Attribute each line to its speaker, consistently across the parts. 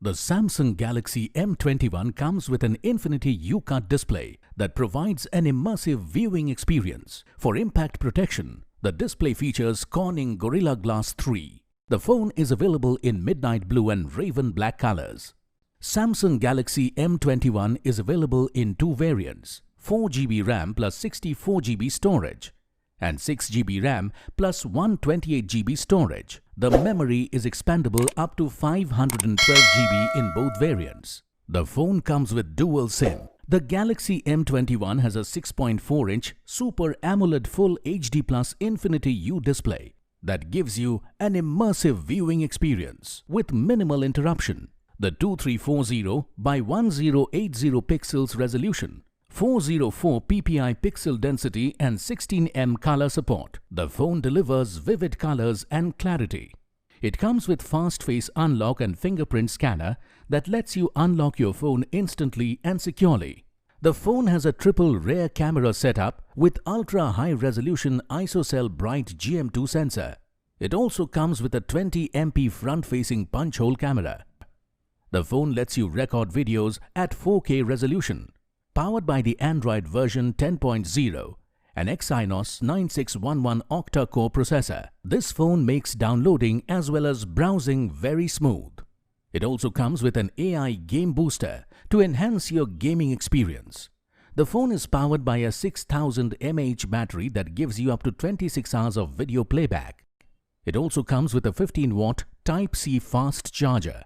Speaker 1: The Samsung Galaxy M21 comes with an Infinity U-Cut display that provides an immersive viewing experience. For impact protection, the display features Corning Gorilla Glass 3. The phone is available in midnight blue and raven black colors. Samsung Galaxy M21 is available in two variants, 4GB RAM plus 64GB storage and 6GB RAM plus 128GB storage. The memory is expandable up to 512GB in both variants. The phone comes with dual SIM. The Galaxy M21 has a 6.4-inch Super AMOLED Full HD Plus Infinity U display that gives you an immersive viewing experience with minimal interruption. The 2340 by 1080 pixels resolution, 404 ppi pixel density and 16M color support. The phone delivers vivid colors and clarity. It comes with fast face unlock and fingerprint scanner that lets you unlock your phone instantly and securely. The phone has a triple rear camera setup with ultra high resolution ISOCELL bright GM2 sensor. It also comes with a 20MP front facing punch hole camera. The phone lets you record videos at 4K resolution. Powered by the Android version 10.0, an Exynos 9611 Octa-Core processor, this phone makes downloading as well as browsing very smooth. It also comes with an AI game booster to enhance your gaming experience. The phone is powered by a 6000 mAh battery that gives you up to 26 hours of video playback. It also comes with a 15-watt Type-C fast charger.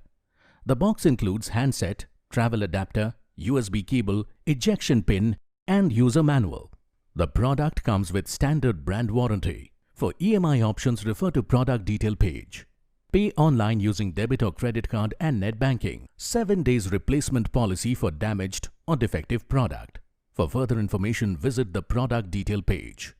Speaker 1: The box includes handset, travel adapter, USB cable, ejection pin and user manual. The product comes with standard brand warranty. For EMI options, refer to product detail page. Pay online using debit or credit card and net banking. 7 days replacement policy for damaged or defective product. For further information, visit the product detail page.